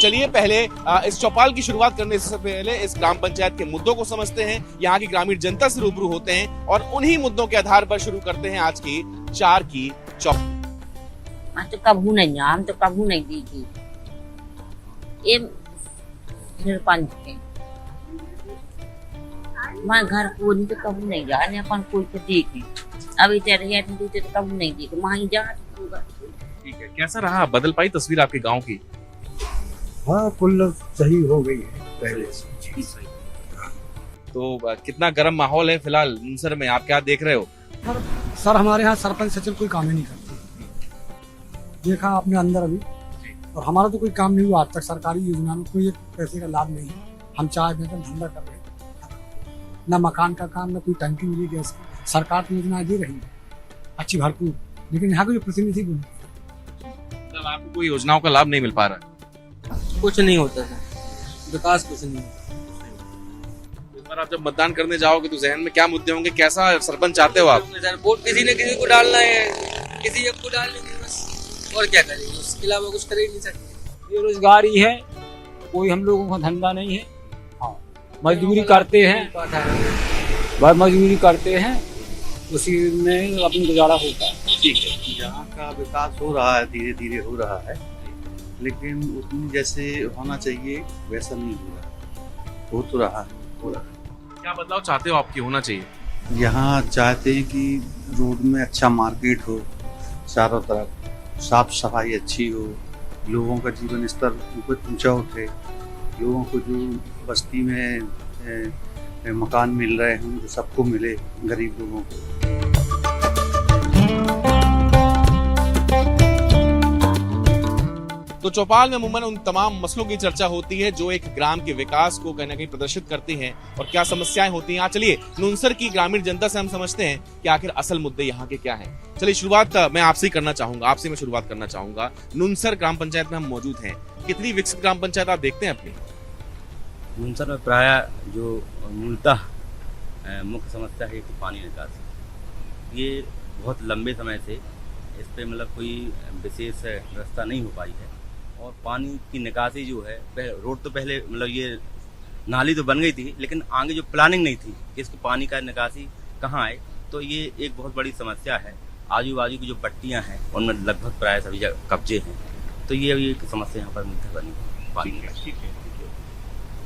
चलिए पहले इस चौपाल की शुरुआत करने से पहले इस ग्राम पंचायत के मुद्दों को समझते हैं, यहाँ की ग्रामीण जनता से रूबरू होते हैं और उन्हीं मुद्दों के आधार पर शुरू करते हैं आज की 4 की चौपाल। हम तो कभू नहीं दी थी ये सरपंच के मैं घर को नहीं तो कभी नहीं जाने अपन कोई तो देखे अभी तेरे तो कभी नहीं देखे वहीं जा। ठीक है, कैसा रहा, बदल पाई तस्वीर आपके गांव की? हाँ, कुल सही हो गई है पहले से। तो कितना गर्म माहौल है फिलहाल नुनसर में, आप क्या देख रहे हो? सर हमारे यहाँ सरपंच सचिव कोई काम ही नहीं करते, देखा आपने अंदर अभी, और हमारा तो कोई काम नहीं हुआ आज तक। सरकारी योजना में कोई पैसे का लाभ नहीं है। हम चाय बेचकर धंधा कर रहे हैं, न मकान का काम, न कोई टंकी मिली गैस की। सरकार तो योजनाएं दे रही है अच्छी भरपूर, लेकिन यहाँ के जो प्रतिनिधि बोले मतलब आपको कोई योजनाओं का लाभ नहीं मिल पा रहा? कुछ नहीं होता है, विकास कुछ नहीं। इस बार आप जब मतदान करने जाओगे तो जहन में क्या मुद्दे होंगे, कैसा सरपंच चाहते हो आप? वोट किसी न किसी को डालना है, किसी एक को डालेंगे बस, और क्या करेंगे, उसके अलावा कुछ कर ही नहीं सकते। बेरोजगारी है, कोई हम लोगों का धंधा नहीं है। हाँ, मजदूरी करते हैं, मजदूरी करते हैं, उसी में अपनी गुजारा होता है। ठीक है, यहाँ का विकास हो रहा है, धीरे धीरे हो रहा है, लेकिन उतनी जैसे होना चाहिए वैसा नहीं हो रहा। हो तो रहा है, हो रहा है। क्या बदलाव चाहते हो आपकी होना चाहिए? यहाँ चाहते हैं कि रोड में अच्छा मार्केट हो, चारों तरफ साफ सफाई अच्छी हो, लोगों का जीवन स्तर ऊपर ऊंचा उठे, लोगों को जो बस्ती में मकान मिल रहे हैं जो सबको मिले, गरीब लोगों को। तो चौपाल में अमूमन उन तमाम मसलों की चर्चा होती है जो एक ग्राम के विकास को कहीं ना कहीं प्रदर्शित करती हैं और क्या समस्याएं होती हैं। आज चलिए नुनसर की ग्रामीण जनता से हम समझते हैं कि आखिर असल मुद्दे यहाँ के क्या हैं। चलिए शुरुआत मैं आपसे ही करना चाहूंगा, आपसे मैं शुरुआत करना चाहूंगा। नुनसर ग्राम पंचायत में हम मौजूद हैं, कितनी विकसित ग्राम पंचायत आप देखते हैं अपनी? नुनसर में प्राय जो मूलतः मुख्य समस्या है कि पानी निकासी, ये बहुत लंबे समय से इस पे मतलब कोई विशेष व्यवस्था नहीं हो पाई है। और पानी की निकासी जो है, रोड तो पहले मतलब ये नाली तो बन गई थी, लेकिन आगे जो प्लानिंग नहीं थी कि इसको पानी का निकासी कहाँ आए, तो ये एक बहुत बड़ी समस्या है। आजू बाजू की जो पट्टियाँ हैं उनमें लगभग प्राय सभी जगह कब्जे हैं, तो ये एक समस्या यहाँ पर मुख्य बनी पानी की।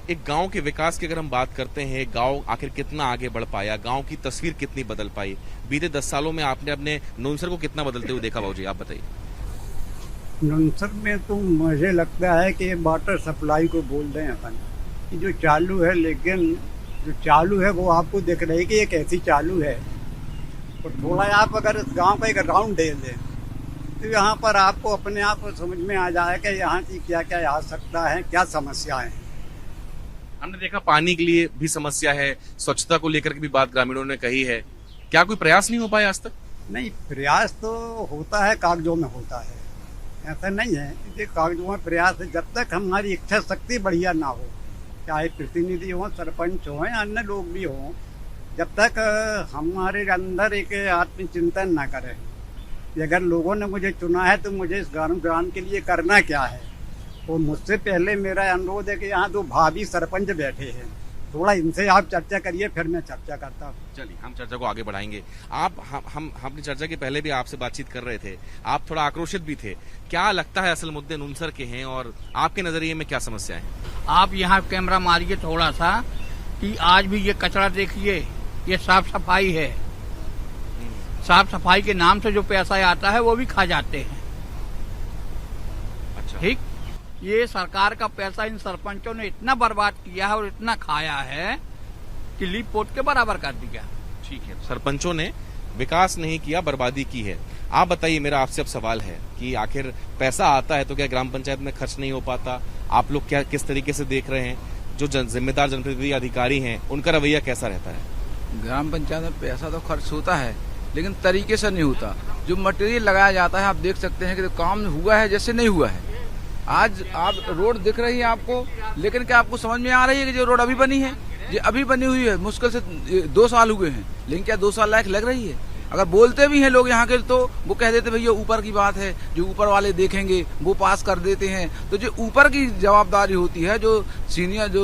एक गांव के विकास की अगर हम बात करते हैं, गांव आखिर कितना आगे बढ़ पाया, गांव की तस्वीर कितनी बदल पाई? बीते 10 सालों में आपने अपने नुनसर को कितना बदलते हुए देखा बाबूजी, आप बताइए। नुनसर में तो मुझे लगता है कि वाटर सप्लाई को बोल रहे हैं अपन कि जो चालू है, लेकिन जो चालू है वो आपको दिख रही है कि ये कैसी चालू है। और थोड़ा आप अगर इस गांव का एक राउंड दे दें तो यहाँ पर आपको अपने आप समझ में आ जाए कि यहाँ की क्या क्या आ सकता है, क्या समस्याएं हैं। हमने देखा पानी के लिए भी समस्या है, स्वच्छता को लेकर के भी बात ग्रामीणों ने कही है, क्या कोई प्रयास नहीं हो पाया आज तक? नहीं, प्रयास तो होता है, कागजों में होता है, ऐसा नहीं है कि कागजों में प्रयास है। जब तक हमारी इच्छा शक्ति बढ़िया ना हो, चाहे प्रतिनिधि हो, सरपंच हो या अन्य लोग भी हों, जब तक हमारे अंदर एक आत्मचिंतन ना करें कि अगर लोगों ने मुझे चुना है तो मुझे इस ग्राम के लिए करना क्या है। तो मुझसे पहले मेरा अनुरोध है कि यहाँ दो भावी सरपंच बैठे हैं, थोड़ा इनसे आप चर्चा करिए, फिर मैं चर्चा करता हूँ। चलिए हम चर्चा को आगे बढ़ाएंगे। आप हम अपनी चर्चा के पहले भी आपसे बातचीत कर रहे थे, आप थोड़ा आक्रोशित भी थे। क्या लगता है असल मुद्दे नुनसर के हैं और आपके नजरिए में क्या समस्या है? आप यहाँ कैमरा मारिए थोड़ा सा कि आज भी ये कचरा देखिए, ये साफ सफाई है। साफ सफाई के नाम से जो पैसा आता है वो भी खा जाते हैं। अच्छा, ठीक, ये सरकार का पैसा इन सरपंचों ने इतना बर्बाद किया है और इतना खाया है कि लीप पोत के बराबर कर दिया। ठीक है, सरपंचों ने विकास नहीं किया, बर्बादी की है। आप बताइए, मेरा आपसे अब सवाल है कि आखिर पैसा आता है तो क्या ग्राम पंचायत में खर्च नहीं हो पाता? आप लोग क्या किस तरीके से देख रहे हैं? जो जिम्मेदार जनप्रतिनिधि अधिकारी हैं उनका रवैया कैसा रहता है? ग्राम पंचायत में पैसा तो खर्च होता है, लेकिन तरीके से नहीं होता। जो मटेरियल लगाया जाता है, आप देख सकते हैं कि काम हुआ है जैसे नहीं हुआ है। आज आप रोड दिख रही है आपको, लेकिन क्या आपको समझ में आ रही है कि जो रोड अभी बनी है, ये अभी बनी हुई है, मुश्किल से 2 साल हुए हैं, लेकिन क्या 2 साल लायक लग रही है? अगर बोलते भी हैं लोग यहाँ के तो वो कह देते भैया ऊपर की बात है, जो ऊपर वाले देखेंगे वो पास कर देते हैं। तो जो ऊपर की जवाबदारी होती है, जो सीनियर जो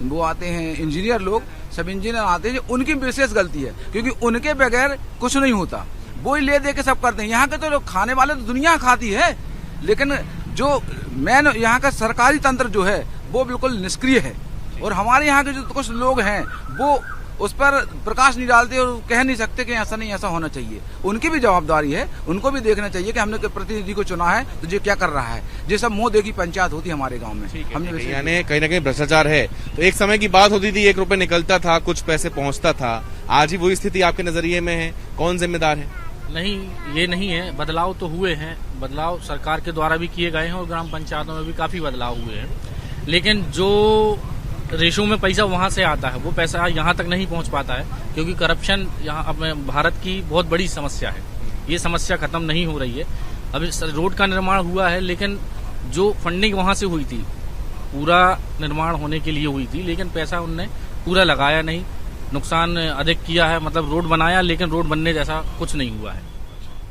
वो आते हैं इंजीनियर लोग, सब इंजीनियर आते हैं, उनकी विशेष गलती है, क्योंकि उनके बगैर कुछ नहीं होता। वो ही ले दे के सब करते हैं। यहाँ के तो लोग खाने वाले तो दुनिया खाती है, लेकिन जो मेन यहाँ का सरकारी तंत्र जो है वो बिल्कुल निष्क्रिय है। और हमारे यहाँ के जो कुछ लोग हैं वो उस पर प्रकाश नहीं डालते और कह नहीं सकते कि ऐसा नहीं, ऐसा होना चाहिए। उनकी भी जवाबदारी है, उनको भी देखना चाहिए कि हमने प्रतिनिधि को चुना है तो ये क्या कर रहा है। ये सब मुंह देखी पंचायत होती है हमारे गांव में। हमने यानी कहीं ना कहीं भ्रष्टाचार है। तो एक समय की बात होती थी, 1 रुपए निकलता था, कुछ पैसे पहुंचता था। आज ही वही स्थिति आपके नजरिए में है? कौन जिम्मेदार है? नहीं, ये नहीं है। बदलाव तो हुए हैं, बदलाव सरकार के द्वारा भी किए गए हैं और ग्राम पंचायतों में भी काफी बदलाव हुए हैं, लेकिन जो रेशो में पैसा वहां से आता है वो पैसा यहाँ तक नहीं पहुंच पाता है, क्योंकि करप्शन यहाँ अपने भारत की बहुत बड़ी समस्या है। ये समस्या खत्म नहीं हो रही है। अभी रोड का निर्माण हुआ है, लेकिन जो फंडिंग वहां से हुई थी पूरा निर्माण होने के लिए हुई थी, लेकिन पैसा उनने पूरा लगाया नहीं, नुकसान अधिक किया है। मतलब रोड बनाया लेकिन रोड बनने जैसा कुछ नहीं हुआ है।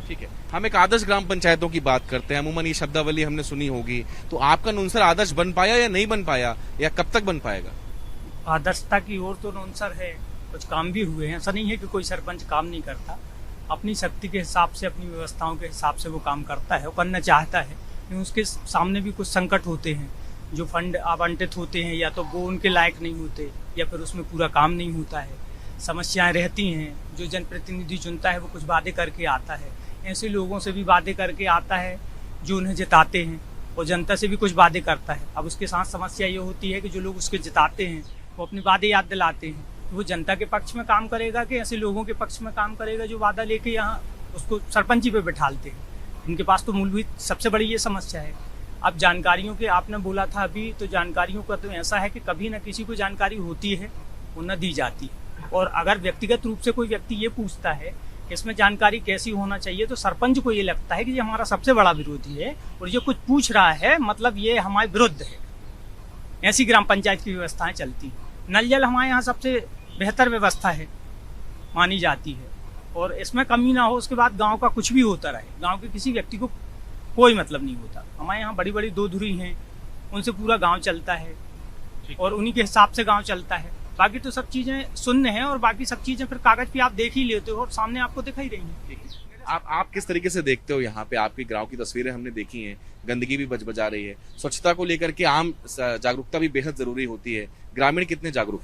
ठीक है, हम एक आदर्श ग्राम पंचायतों की बात करते हैं। अमूमन ये शब्दावली हमने सुनी होगी, तो आपका नुनसर आदर्श बन पाया या नहीं बन पाया, या कब तक बन पाएगा? आदर्शता की ओर तो नुनसर है, कुछ काम भी हुए हैं। ऐसा नहीं है कि कोई सरपंच काम नहीं करता, अपनी शक्ति के हिसाब से, अपनी व्यवस्थाओं के हिसाब से वो काम करता है, वो करना चाहता है, लेकिन उसके सामने भी कुछ संकट होते हैं। जो फंड आवंटित होते हैं या तो वो उनके लायक नहीं होते, या फिर उसमें पूरा काम नहीं होता है। समस्याएं रहती हैं। जो जनप्रतिनिधि चुनता है वो कुछ वादे करके आता है, ऐसे लोगों से भी वादे करके आता है जो उन्हें जिताते हैं, और जनता से भी कुछ वादे करता है। अब उसके साथ समस्या ये होती है कि जो लोग उसके जिताते हैं वो अपने वादे याद दिलाते हैं। तो वो जनता के पक्ष में काम करेगा कि ऐसे लोगों के पक्ष में काम करेगा जो वादा लेके यहाँ उसको सरपंची पे बैठालते हैं। इनके पास तो मूलभूत सबसे बड़ी ये समस्या है। अब जानकारियों के आपने बोला था अभी, तो जानकारियों का तो ऐसा है कि कभी ना किसी को जानकारी होती है, वो न दी जाती है। और अगर व्यक्तिगत रूप से कोई व्यक्ति ये पूछता है इसमें जानकारी कैसी होना चाहिए, तो सरपंच को ये लगता है कि ये हमारा सबसे बड़ा विरोधी है और ये कुछ पूछ रहा है, मतलब ये हमारे विरुद्ध है। ऐसी ग्राम पंचायत की व्यवस्थाएं चलती हैं। नल जल हमारे यहाँ सबसे बेहतर व्यवस्था है, मानी जाती है, और इसमें कमी ना हो। उसके बाद गांव का कुछ भी होता रहे, गांव के किसी व्यक्ति को कोई मतलब नहीं होता। हमारे यहाँ बड़ी बड़ी 2 धुरी हैं, उनसे पूरा गांव चलता है और उन्हीं के हिसाब से गांव चलता है। बाकी तो सब चीजें शून्य हैं, और बाकी सब चीजें फिर कागज पे आप देख ही लेते हो और सामने आपको दिखाई रही हैं। आप किस तरीके से देखते हो यहाँ पे? आपके गांव की तस्वीरें हमने देखी हैं, गंदगी भी बजा रही है, स्वच्छता को लेकर के आम जागरूकता भी बेहद जरूरी होती है। ग्रामीण कितने जागरूक?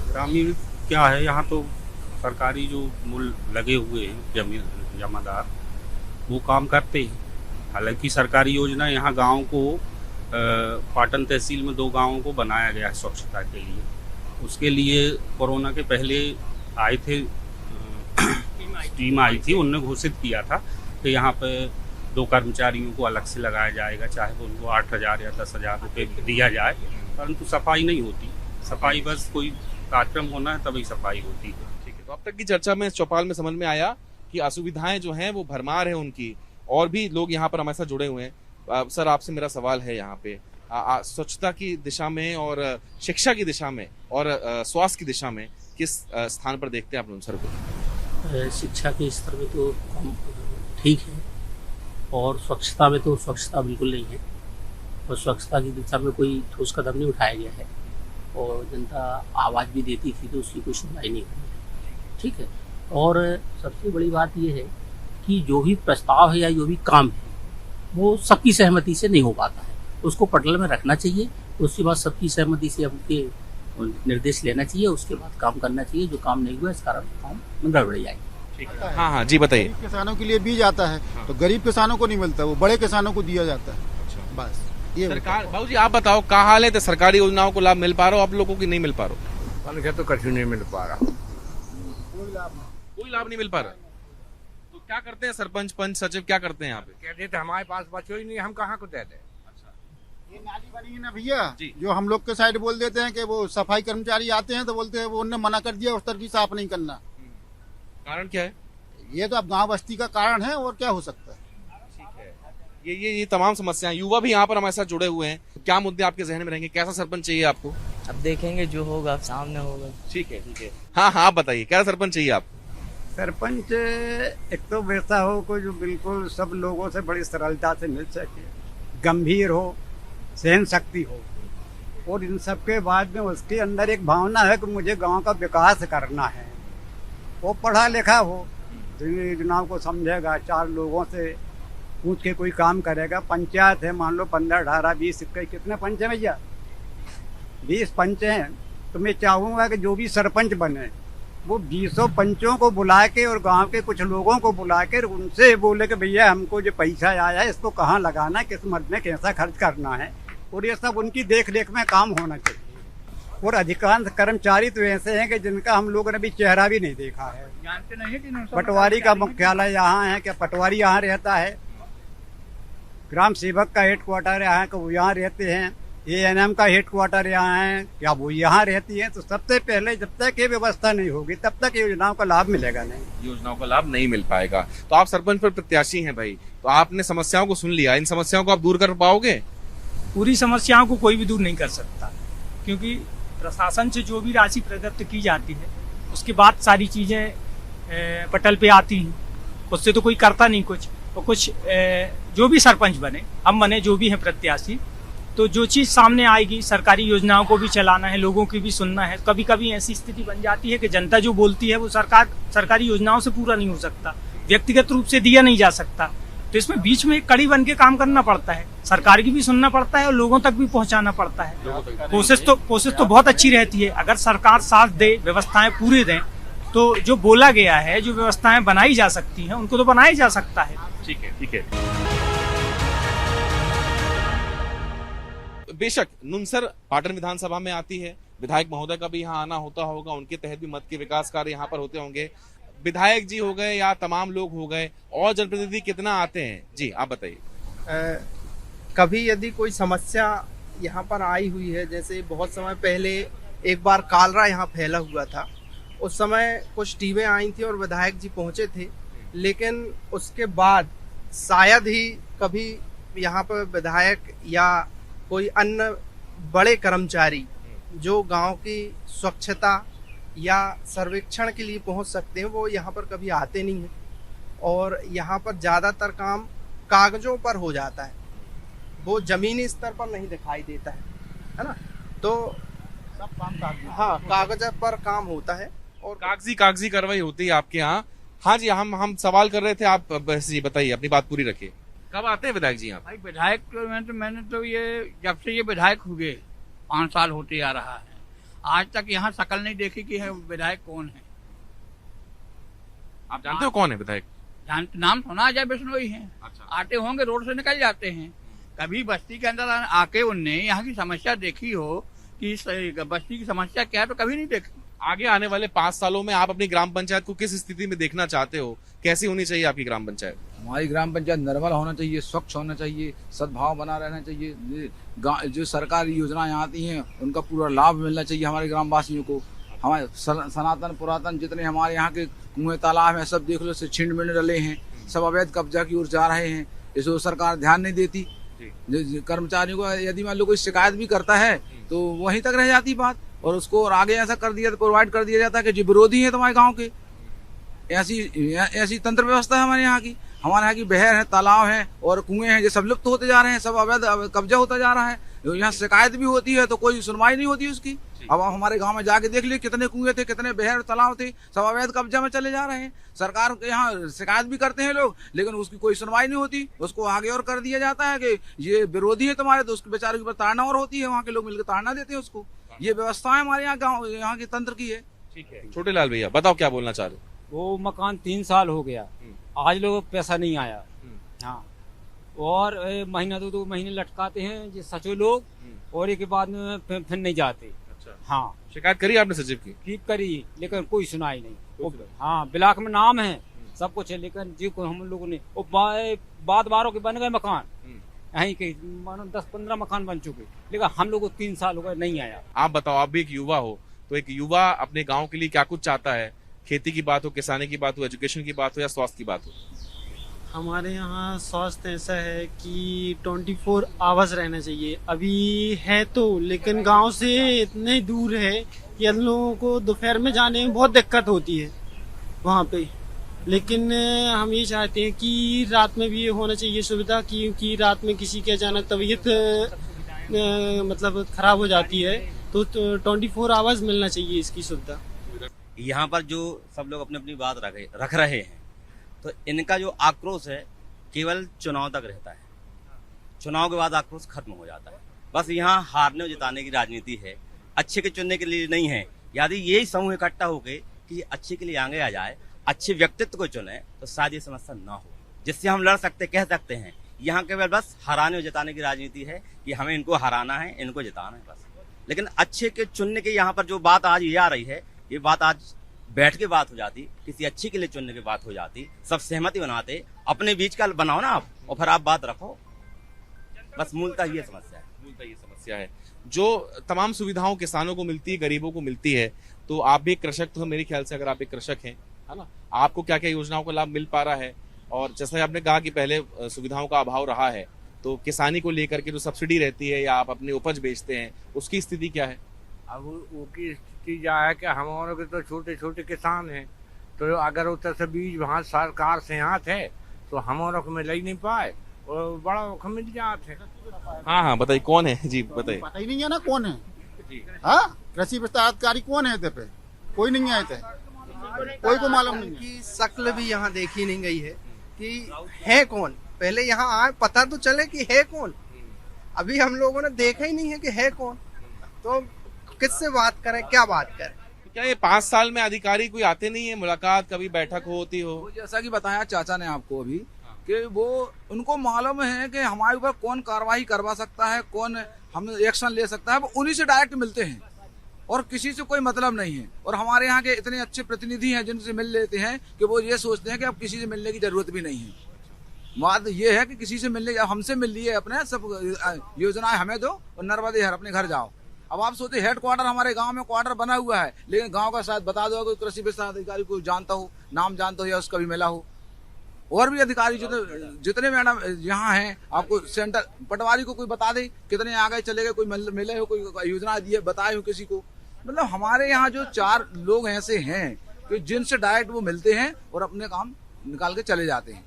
ग्रामीण क्या है, यहाँ तो सरकारी जो मूल लगे हुए हैं जमादार, वो काम करते हैं। हालांकि सरकारी योजना यहाँ गाँव को, पाटन तहसील में 2 गाँवों को बनाया गया है स्वच्छता के लिए। उसके लिए कोरोना के पहले आए थे, टीम आई थी, उनने घोषित किया था कि यहाँ पे 2 कर्मचारियों को अलग से लगाया जाएगा, चाहे वो उनको 8,000 या 10,000 रुपये दिया जाए, परंतु सफाई नहीं होती। सफाई बस कोई कार्यक्रम होना है तभी सफाई होती है। ठीक है, तो अब तक की चर्चा में चौपाल में समझ में आया कि असुविधाएं जो हैं वो भरमार है उनकी, और भी लोग यहाँ पर हमारे साथ जुड़े हुए हैं। सर, आपसे मेरा सवाल है यहाँ पे स्वच्छता की दिशा में और शिक्षा की दिशा में और स्वास्थ्य की दिशा में किस स्थान पर देखते हैं आप नुनसर को? शिक्षा के स्तर में तो ठीक है, और स्वच्छता में तो स्वच्छता बिल्कुल नहीं है, और स्वच्छता की दिशा में कोई ठोस कदम नहीं उठाया गया है, और जनता आवाज़ भी देती थी तो उसकी कोई सुनवाई नहीं हुई है। ठीक है, और सबसे बड़ी बात यह है कि जो भी प्रस्ताव है या जो भी काम है वो सबकी सहमति से नहीं हो पाता है। उसको पटल में रखना चाहिए, उसके बाद सबकी सहमति से उनके निर्देश लेना चाहिए, उसके बाद काम करना चाहिए। जो काम नहीं हुआ इस कारण काम में गड़बड़ी आएगी। हाँ हाँ जी, बताइए। किसानों के लिए बीज आता है, तो गरीब किसानों को नहीं मिलता, वो बड़े किसानों को दिया जाता है। बस ये सरकार। बाबू जी, आप बताओ क्या हाल है? तो सरकारी योजनाओं को लाभ मिल पा रहा हो आप लोगों की? नहीं मिल पा रहा? तो कठिन नहीं मिल पा रहा, कोई लाभ नहीं मिल पा रहा। तो क्या करते हैं सरपंच, पंच, सचिव, क्या करते हैं यहाँ पे? कहते थे हमारे पास बचो ही नहीं, हम कहाँ को दे दें। ये नाली बनी है ना भैया, जो हम लोग के साइड बोल देते हैं कि वो सफाई कर्मचारी आते हैं तो बोलते हैं वो उन्होंने मना कर दिया उस तरह की साफ नहीं करना। कारण क्या है? ये तो अब गांव बस्ती का कारण है, और क्या हो सकता है। ठीक है, ये तमाम समस्याएं। युवा भी यहाँ पर हमारे साथ जुड़े हुए हैं। क्या मुद्दे आपके जहन में रहेंगे? कैसा सरपंच चाहिए आपको? अब देखेंगे जो होगा सामने होगा। ठीक है, ठीक है। हाँ हाँ, आप बताइए, क्या सरपंच चाहिए आपको? सरपंच एक तो वैसा हो कोई जो बिल्कुल सब लोगों से बड़ी सरलता से मिल सके, गंभीर हो, सहन शक्ति हो, और इन सब के बाद में उसके अंदर एक भावना है कि मुझे गांव का विकास करना है। वो पढ़ा लिखा हो, तो इन योजनाओं को समझेगा, 4 लोगों से पूछ के कोई काम करेगा। पंचायत है, मान लो 15, 18, 20, 21 कितने पंच हैं भैया? 20 पंच हैं। तो मैं चाहूँगा कि जो भी सरपंच बने वो 20 पंचों को बुला के और गांव के कुछ लोगों को बुला के उनसे बोले कि भैया हमको जो पैसा आया है इसको कहाँ लगाना है, किस मद में कैसा खर्च करना है, और ये सब उनकी देख रेख में काम होना चाहिए। और अधिकांश कर्मचारी तो ऐसे हैं कि जिनका हम लोगों ने भी चेहरा भी नहीं देखा है। जानते नहीं कि पटवारी का मुख्यालय यहाँ है, क्या पटवारी यहाँ रहता है? ग्राम सेवक का हेडक्वार्टर यहाँ है, वो यहाँ रहते हैं। ANM का हेडक्वार्टर यहाँ है, क्या वो यहाँ रहती है? तो सबसे पहले जब तक ये व्यवस्था नहीं होगी तब तक योजनाओं का लाभ मिलेगा नहीं, योजनाओं का लाभ नहीं मिल पाएगा। तो आप सरपंच पर प्रत्याशी हैं भाई, तो आपने समस्याओं को सुन लिया, इन समस्याओं को आप दूर कर पाओगे? पूरी समस्याओं को कोई भी दूर नहीं कर सकता, क्योंकि प्रशासन से जो भी राशि प्रदत्त की जाती है उसके बाद सारी चीज़ें पटल पे आती हैं, उससे तो कोई करता नहीं कुछ। तो कुछ जो भी सरपंच बने, हम बने, जो भी हैं प्रत्याशी, तो जो चीज़ सामने आएगी, सरकारी योजनाओं को भी चलाना है, लोगों की भी सुनना है। कभी कभी ऐसी स्थिति बन जाती है कि जनता जो बोलती है वो सरकारी योजनाओं से पूरा नहीं हो सकता, व्यक्तिगत रूप से दिया नहीं जा सकता। तो इसमें बीच में एक कड़ी बन के काम करना पड़ता है, सरकार की भी सुनना पड़ता है और लोगों तक भी पहुंचाना पड़ता है। कोशिश तो बहुत अच्छी रहती है, अगर सरकार साथ दे, व्यवस्थाएं पूरे दें, तो जो बोला गया है, जो व्यवस्थाएं बनाई जा सकती हैं उनको तो बनाया जा सकता है। ठीक है, ठीक है। बेशक नुनसर पाटन विधानसभा में आती है, विधायक महोदय का भी यहाँ आना होता होगा, उनके तहत भी मत के विकास कार्य यहाँ पर होते होंगे। विधायक जी हो गए या तमाम लोग हो गए, और जनप्रतिनिधि कितना आते हैं? जी आप बताइए। कभी यदि कोई समस्या यहाँ पर आई हुई है, जैसे बहुत समय पहले एक बार कालरा यहाँ फैला हुआ था, उस समय कुछ टीमें आई थी और विधायक जी पहुँचे थे, लेकिन उसके बाद शायद ही कभी यहाँ पर विधायक या कोई अन्य बड़े कर्मचारी जो गांव की स्वच्छता या सर्वेक्षण के लिए पहुंच सकते हैं, वो यहाँ पर कभी आते नहीं हैं। और यहाँ पर ज़्यादातर काम कागजों पर हो जाता है, वो जमीनी स्तर पर नहीं दिखाई देता है ना? तो सब काम हाँ, कागज पर काम होता है और कागजी कार्रवाई होती है आपके यहाँ। हाँ जी, हम सवाल कर रहे थे, आप जी बताइए, अपनी बात पूरी रखिए। कब आते हैं विधायक जी यहाँ? भाई विधायक तो मैंने तो ये जब से ये विधायक हुए 5 साल होते आ रहा है, आज तक यहाँ शकल नहीं देखी कि है विधायक कौन है। आप जानते हो कौन है विधायक? नाम सुना, अजय बिश्नोई है। अच्छा। आते होंगे, रोड से निकल जाते हैं। कभी बस्ती के अंदर आके उनने यहाँ की समस्या देखी हो कि बस्ती की समस्या क्या है, तो कभी नहीं देखी। आगे आने वाले 5 सालों में आप अपनी ग्राम पंचायत को किस स्थिति में देखना चाहते हो? कैसी होनी चाहिए आपकी ग्राम पंचायत? हमारी ग्राम पंचायत निर्मल होना चाहिए, स्वच्छ होना चाहिए, सद्भाव बना रहना चाहिए। जो सरकारी योजनाएं आती हैं उनका पूरा लाभ मिलना चाहिए हमारे ग्रामवासियों को। हमारे सनातन पुरातन जितने हमारे यहाँ के कुएं तालाब हैं, सब देख लो, से छिंड मिंड डले हैं, सब अवैध कब्जा की ओर जा रहे हैं। इसको सरकार ध्यान नहीं देती। कर्मचारियों को यदि मान लो कोई शिकायत भी करता है तो वहीं तक रह जाती बात, और उसको और आगे ऐसा कर दिया, प्रोवाइड कर दिया जाता है कि जो विरोधी है तुम्हारे गाँव के। ऐसी तंत्र व्यवस्था है हमारे यहाँ की। हमारे यहाँ की बहर है, तालाब है और कुएं हैं, जो सब लुप्त होते जा रहे हैं, सब अवैध कब्जा होता जा रहा है। यहाँ शिकायत भी होती है तो कोई सुनवाई नहीं होती उसकी। अब हमारे गांव में जाके देख लिए, कितने कुएं थे, कितने बहर तालाब थे, सब अवैध कब्जा में चले जा रहे हैं। सरकार के यहाँ शिकायत भी करते हैं लोग, लेकिन उसकी कोई सुनवाई नहीं होती। उसको आगे और कर दिया जाता है कि ये विरोधी है तुम्हारे, तो उसके बेचारे के ऊपर ताड़ना और होती है, वहाँ के लोग मिलकर ताड़ना देते हैं उसको। ये व्यवस्था है हमारे यहाँ गाँव, यहाँ के तंत्र की है। ठीक है, छोटे लाल भैया बताओ क्या बोलना चाह रहे? वो मकान 3 साल हो गया, आज लोगों को पैसा नहीं आया। हाँ, और महीना 2 महीने लटकाते हैं ये सचो लोग, और एक के बाद में फिर नहीं जाते। अच्छा। हाँ, शिकायत करी आपने सचिव की? ठीक करी, लेकिन कोई सुनाई नहीं। हाँ, ब्लॉक में नाम है, सब कुछ है, लेकिन जी को हम लोगों ने बाद बारों के बन गए मकान, यहीं के 10-15 मकान बन चुके, लेकिन हम लोग को 3 साल हो गए, नहीं आया। आप बताओ, आप भी एक युवा हो, तो एक युवा अपने गाँव के लिए क्या कुछ चाहता है? खेती की बात हो, किसानी की बात हो, एजुकेशन की बात हो या स्वास्थ्य की बात हो? हमारे यहाँ स्वास्थ्य ऐसा है कि 24 आवर्स रहना चाहिए। अभी है तो, लेकिन गांव से इतने दूर है कि हम लोगों को दोपहर में जाने में बहुत दिक्कत होती है वहाँ पे। लेकिन हम ये चाहते हैं कि रात में भी ये होना चाहिए सुविधा, क्योंकि रात में किसी की अचानक तबीयत मतलब खराब हो जाती है तो 24 आवर्स मिलना चाहिए इसकी सुविधा। यहाँ पर जो सब लोग अपनी अपनी बात रख रहे हैं, तो इनका जो आक्रोश है केवल चुनाव तक रहता है। चुनाव के बाद आक्रोश खत्म हो जाता है। बस यहाँ हारने और जिताने की राजनीति है, अच्छे के चुनने के लिए नहीं है। यदि यही समूह इकट्ठा हो गए कि अच्छे के लिए आगे आ जाए, अच्छे व्यक्तित्व को चुने, तो शायद ये समस्या ना हो, जिससे हम लड़ सकते, कह सकते हैं। यहाँ केवल बस हराने और जिताने की राजनीति है कि हमें इनको हराना है, इनको जिताना है बस। लेकिन अच्छे के चुनने की यहाँ पर जो बात आज ये आ रही है, ये बात आज बैठ के बात हो जाती, किसी अच्छे के लिए चुनने की बात हो जाती, सब सहमति बनाते, अपने बीच का बनाओ ना आप, और फिर आप बात रखो। बस मूलतः ये समस्या है। मूलतः ये समस्या है जो तमाम सुविधाओं किसानों को मिलती है, गरीबों को मिलती है। तो आप भी एक कृषक, तो मेरे ख्याल से अगर आप एक कृषक हैं, है ना, आपको क्या क्या योजनाओं का लाभ मिल पा रहा है? और जैसा आपने कहा कि पहले सुविधाओं का अभाव रहा है, तो किसानी को लेकर के जो सब्सिडी रहती है या आप अपनी उपज बेचते हैं, उसकी स्थिति क्या है? अब उसकी स्थिति क्या है कि हमारे के तो छोटे छोटे किसान हैं, तो अगर उधर से बीज वहाँ सरकार से हाथ है तो हमारे को मिल ही नहीं पाए, और बड़ा को मिल जाते हैं। हाँ, बताइए कौन है जी, बताइए। पता ही नहीं है ना कौन है। हाँ, कृषि विस्तार अधिकारी कौन है? पे कोई नहीं आए थे, कोई को मालूम नहीं की शक्ल भी यहाँ देखी नहीं गई है कि है कौन। पहले यहाँ आए पता तो चले कि है कौन, अभी हम लोगों ने देखा ही नहीं है कि है कौन, तो किससे बात करें, क्या बात करें? क्या ये 5 साल में अधिकारी कोई आते नहीं है, मुलाकात कभी बैठक होती हो? जैसा कि बताया चाचा ने आपको अभी कि वो उनको मालूम है कि हमारे ऊपर कौन कार्रवाई करवा सकता है, कौन हम एक्शन ले सकता है, वो उन्हीं से डायरेक्ट मिलते हैं और किसी से कोई मतलब नहीं है। और हमारे यहाँ के इतने अच्छे प्रतिनिधि हैं जिनसे मिल लेते हैं कि वो ये सोचते हैं कि अब किसी से मिलने की जरूरत भी नहीं है। बात ये है कि किसी से मिलने, हमसे मिल लिए, अपने सब योजनाएं हमें दो और नर्मदे हर अपने घर जाओ। अब आप सोचे हेड क्वार्टर हमारे गांव में क्वार्टर बना हुआ है, लेकिन गांव का शायद बता दो कोई कृषि विस्तार अधिकारी को जानता हो, नाम जानता हो या उसका भी मिला हो। और भी अधिकारी जितने मैडम यहाँ हैं, आपको सेंटर पटवारी को कोई बता दे कितने आ गए चले गए, कोई मिले हो, कोई योजना दिए बताए हो किसी को। मतलब हमारे यहाँ जो 4 लोग ऐसे हैं कि जिनसे डायरेक्ट वो मिलते हैं और अपने काम निकाल के चले जाते हैं।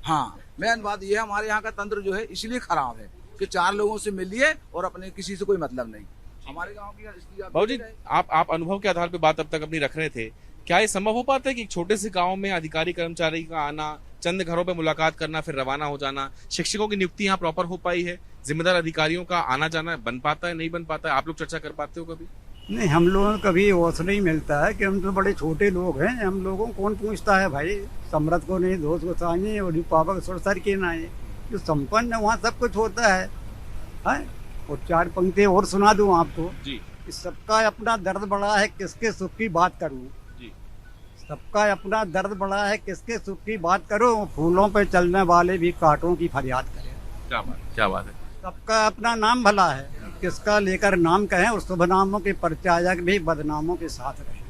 हाँ, मेन बात ये है, हमारे यहाँ का तंत्र जो है इसलिए खराब है कि 4 लोगों से मिलिए और अपने किसी से कोई मतलब नहीं। हमारे गांव की बाबू जी, आप अनुभव के आधार पे बात अब तक अपनी रख रहे थे, क्या ये संभव हो पाता है कि एक छोटे से गांव में अधिकारी कर्मचारी का आना, चंद घरों पे मुलाकात करना, फिर रवाना हो जाना, शिक्षकों की नियुक्ति यहाँ प्रॉपर हो पाई है, जिम्मेदार अधिकारियों का आना जाना बन पाता है, नहीं बन पाता है? आप लोग चर्चा कर पाते हो कभी? नहीं, हम लोगों को कभी अवसर नहीं मिलता है कि हम तो बड़े छोटे लोग हैं, हम लोगों को कौन पूछता है भाई, सम्राट को नहीं, दोस्त को चाहिए और पापा को सर के ना है, जो संपन्न वहाँ सब कुछ होता है। और 4 पंक्ति और सुना दूं आपको जी। सबका अपना दर्द बड़ा है, किसके सुख की बात करूं जी। सबका अपना दर्द बड़ा है, किसके सुख की बात करूं, फूलों पे चलने वाले भी कांटों की फरियाद करें। क्या बात है। सबका अपना नाम भला है, किसका लेकर नाम कहें, और शुभ नामों के परिचायक भी बदनामों के साथ रहे।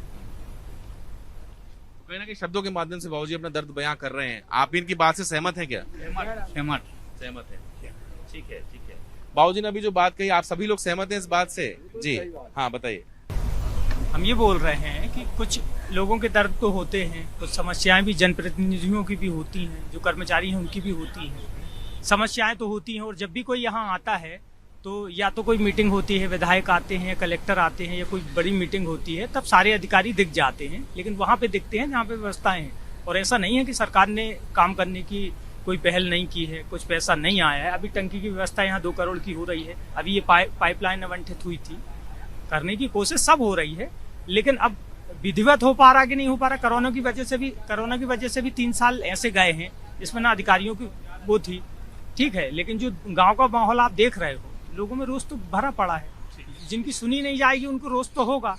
कहीं ना कहीं शब्दों के माध्यम से बाबूजी अपना दर्द बयां कर रहे हैं। आप इनकी बात से सहमत हैं क्या? सहमत है। ठीक है। बाबूजी ने अभी जो बात कही, आप सभी लोग सहमत हैं इस बात से? जी हाँ, बताइए। हम ये बोल रहे हैं कि कुछ लोगों के दर्द तो होते हैं, कुछ समस्याएं भी जनप्रतिनिधियों की भी होती हैं, जो कर्मचारी हैं उनकी भी होती हैं। समस्याएं तो होती हैं, और जब भी कोई यहाँ आता है तो या तो कोई मीटिंग होती है, विधायक आते हैं या कलेक्टर आते हैं या कोई बड़ी मीटिंग होती है, तब सारे अधिकारी दिख जाते हैं। लेकिन वहाँ पे दिखते हैं जहाँ पे व्यवस्थाएं हैं, और ऐसा नहीं है कि सरकार ने काम करने की कोई पहल नहीं की है, कुछ पैसा नहीं आया है। अभी टंकी की व्यवस्था यहाँ 2 करोड़ की हो रही है, अभी ये पाइपलाइन आवंटित हुई थी, करने की कोशिश सब हो रही है, लेकिन अब विधिवत हो पा रहा कि नहीं हो पा रहा। कोरोना की वजह से भी 3 साल ऐसे गए हैं जिसमें ना अधिकारियों की वो थी, ठीक है, लेकिन जो गांव का माहौल आप देख रहे हो, लोगों में रोष तो भरा पड़ा है। जिनकी सुनी नहीं जाएगी उनको रोष तो होगा,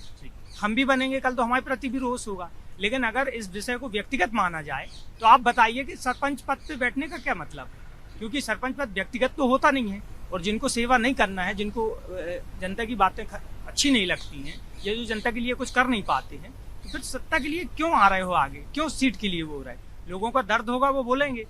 हम भी बनेंगे कल तो हमारे प्रति भी रोष होगा। लेकिन अगर इस विषय को व्यक्तिगत माना जाए तो आप बताइए कि सरपंच पद पे बैठने का क्या मतलब है? क्योंकि सरपंच पद व्यक्तिगत तो होता नहीं है, और जिनको सेवा नहीं करना है, जिनको जनता की बातें अच्छी नहीं लगती हैं, या जो जनता के लिए कुछ कर नहीं पाते हैं, तो फिर सत्ता के लिए क्यों आ रहे हो आगे, क्यों सीट के लिए वो हो रहा है? लोगों का दर्द होगा वो बोलेंगे,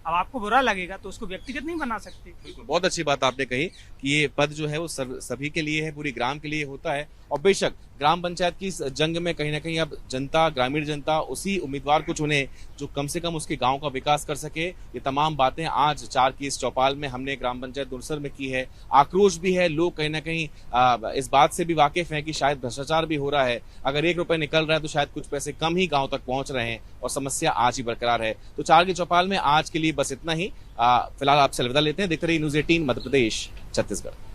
अब आपको बुरा लगेगा तो उसको व्यक्तिगत नहीं बना सकते। बहुत अच्छी बात आपने कही कि ये पद जो है वो सभी के लिए है, पूरी ग्राम के लिए होता है, और बेशक ग्राम पंचायत की इस जंग में कहीं ना कहीं अब जनता, ग्रामीण जनता उसी उम्मीदवार को चुने जो कम से कम उसके गांव का विकास कर सके। ये तमाम बातें आज 4 की इस चौपाल में हमने ग्राम पंचायत नुनसर में की है। आक्रोश भी है, लोग कहीं ना कहीं इस बात से भी वाकिफ हैं कि शायद भ्रष्टाचार भी हो रहा है। अगर 1 रुपए निकल रहा है तो शायद कुछ पैसे कम ही गाँव तक पहुंच रहे हैं और समस्या आज ही बरकरार है। तो 4 की चौपाल में आज के लिए बस इतना ही। फिलहाल आपसे अलविदा लेते हैं। देखते रहिए न्यूज़ 18 मध्य प्रदेश छत्तीसगढ़।